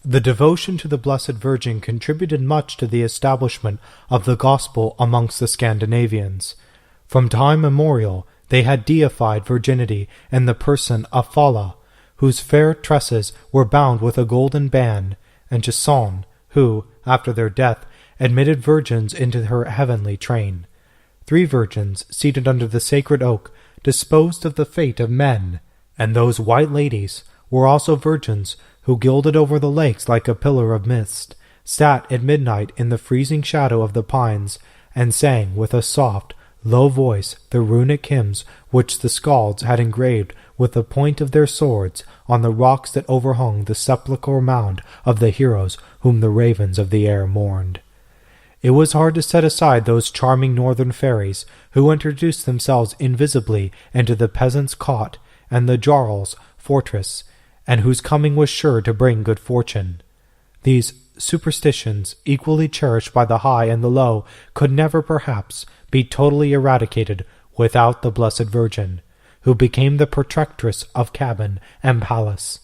The devotion to the Blessed Virgin contributed much to the establishment of the gospel amongst the Scandinavians. From time immemorial they had deified virginity in the person of Fala, whose fair tresses were bound with a golden band, and Jason, who, after their death, admitted virgins into her heavenly train. 3 virgins, seated under the sacred oak, disposed of the fate of men, and those white ladies were also virgins who gilded over the lakes like a pillar of mist, sat at midnight in the freezing shadow of the pines, and sang with a soft, low voice the runic hymns which the skalds had engraved with the point of their swords on the rocks that overhung the sepulchral mound of the heroes whom the ravens of the air mourned. It was hard to set aside those charming northern fairies who introduced themselves invisibly into the peasant's cot and the jarl's fortress, and whose coming was sure to bring good fortune. These superstitions, equally cherished by the high and the low, could never, perhaps, be totally eradicated without the Blessed Virgin, who became the protectress of cabin and palace.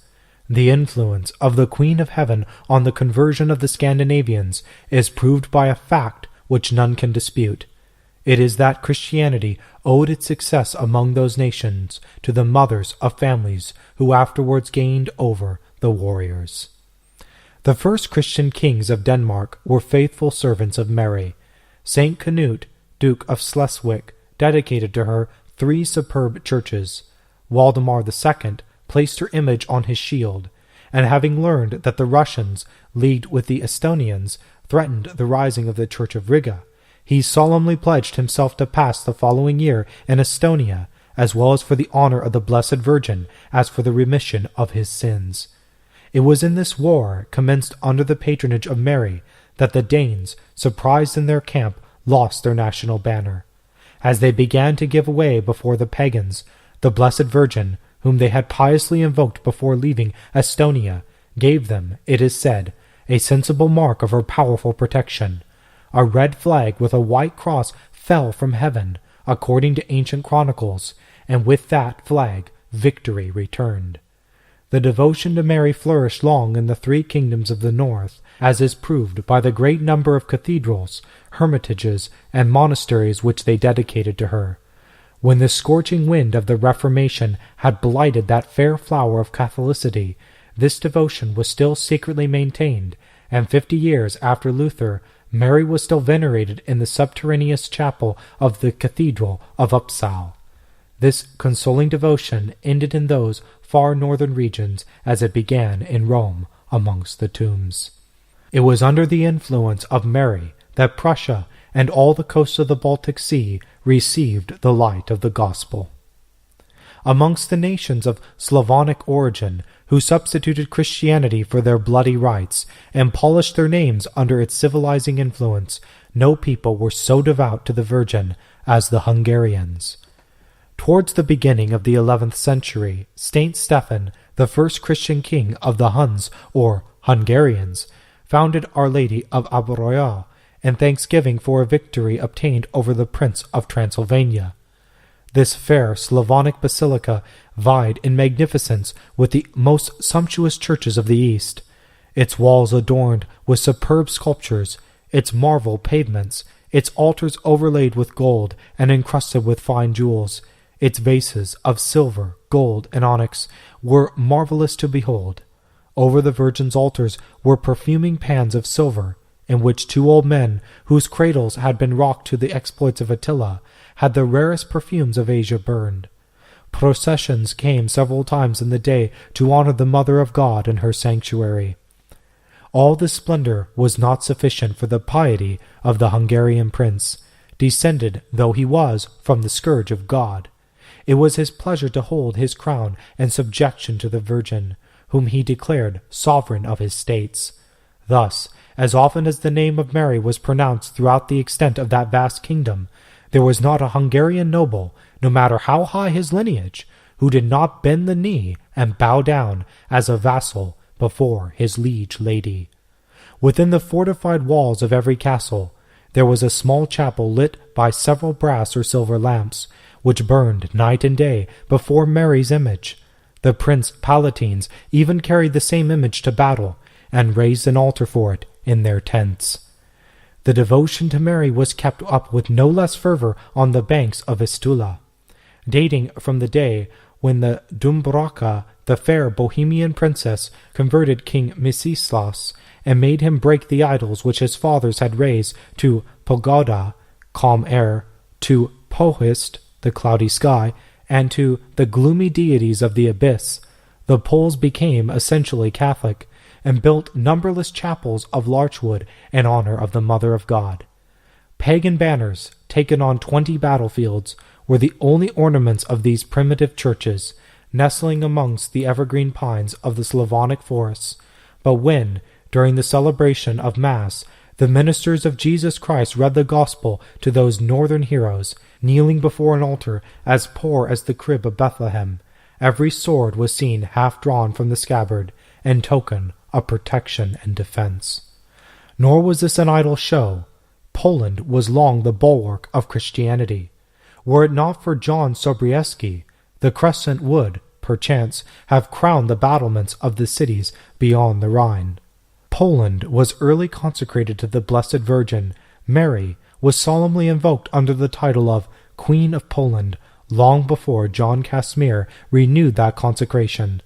The influence of the Queen of Heaven on the conversion of the Scandinavians is proved by a fact which none can dispute. It is that Christianity owed its success among those nations to the mothers of families who afterwards gained over the warriors. The first Christian kings of Denmark were faithful servants of Mary. Saint Canute, Duke of Schleswig, dedicated to her 3 superb churches. Waldemar II placed her image on his shield, and having learned that the Russians, leagued with the Estonians, threatened the rising of the Church of Riga, he solemnly pledged himself to pass the following year in Estonia, as well as for the honor of the Blessed Virgin as for the remission of his sins. It was in this war, commenced under the patronage of Mary, that the Danes, surprised in their camp, lost their national banner. As they began to give way before the pagans, the Blessed Virgin, whom they had piously invoked before leaving Estonia, gave them, it is said, a sensible mark of her powerful protection. A red flag with a white cross fell from heaven, according to ancient chronicles, and with that flag victory returned. The devotion to Mary flourished long in the 3 kingdoms of the north, as is proved by the great number of cathedrals, hermitages, and monasteries which they dedicated to her. When the scorching wind of the Reformation had blighted that fair flower of Catholicity, this devotion was still secretly maintained, and 50 years after Luther, Mary was still venerated in the subterraneous chapel of the Cathedral of Uppsala. This consoling devotion ended in those far northern regions as it began in Rome amongst the tombs. It was under the influence of Mary that Prussia and all the coast of the Baltic Sea received the light of the gospel. Amongst the nations of Slavonic origin, who substituted Christianity for their bloody rites and polished their names under its civilizing influence, no people were so devout to the Virgin as the Hungarians. Towards the beginning of the 11th century, Saint Stephen, the first Christian king of the Huns, or Hungarians, founded Our Lady of Abroyal in thanksgiving for a victory obtained over the Prince of Transylvania. This fair Slavonic basilica vied in magnificence with the most sumptuous churches of the East, its walls adorned with superb sculptures, its marble pavements, its altars overlaid with gold and encrusted with fine jewels, its vases of silver, gold, and onyx were marvelous to behold. Over the Virgin's altars were perfuming pans of silver, in which 2 old men, whose cradles had been rocked to the exploits of Attila, had the rarest perfumes of Asia burned. Processions came several times in the day to honor the Mother of God in her sanctuary. All this splendor was not sufficient for the piety of the Hungarian prince, descended though he was from the scourge of God. It was his pleasure to hold his crown in subjection to the Virgin, whom he declared sovereign of his states. Thus, as often as the name of Mary was pronounced throughout the extent of that vast kingdom, there was not a Hungarian noble, no matter how high his lineage, who did not bend the knee and bow down as a vassal before his liege lady. Within the fortified walls of every castle, there was a small chapel lit by several brass or silver lamps, which burned night and day before Mary's image. The Prince Palatines even carried the same image to battle, and raised an altar for it in their tents. The devotion to Mary was kept up with no less fervor on the banks of Vistula, dating from the day when the Dumbrava, the fair Bohemian princess, converted King Mstislas and made him break the idols which his fathers had raised to Pogoda, calm air, to Pohist, the cloudy sky, and to the gloomy deities of the abyss. The Poles became essentially Catholic, and built numberless chapels of larchwood in honor of the Mother of God. Pagan banners, taken on 20 battlefields, were the only ornaments of these primitive churches, nestling amongst the evergreen pines of the Slavonic forests. But when, during the celebration of Mass, the ministers of Jesus Christ read the Gospel to those northern heroes, kneeling before an altar as poor as the crib of Bethlehem, every sword was seen half drawn from the scabbard, in token of protection and defense. Nor was this an idle show. Poland was long the bulwark of Christianity. Were it not for John Sobieski, the crescent would, perchance, have crowned the battlements of the cities beyond the Rhine. Poland was early consecrated to the Blessed Virgin. Mary was solemnly invoked under the title of Queen of Poland long before John Casimir renewed that consecration.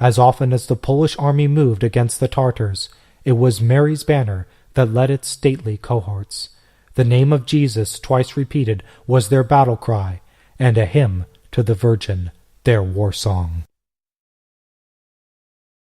As often as the Polish army moved against the Tartars, it was Mary's banner that led its stately cohorts. The name of Jesus, twice repeated, was their battle cry, and a hymn to the Virgin their war song.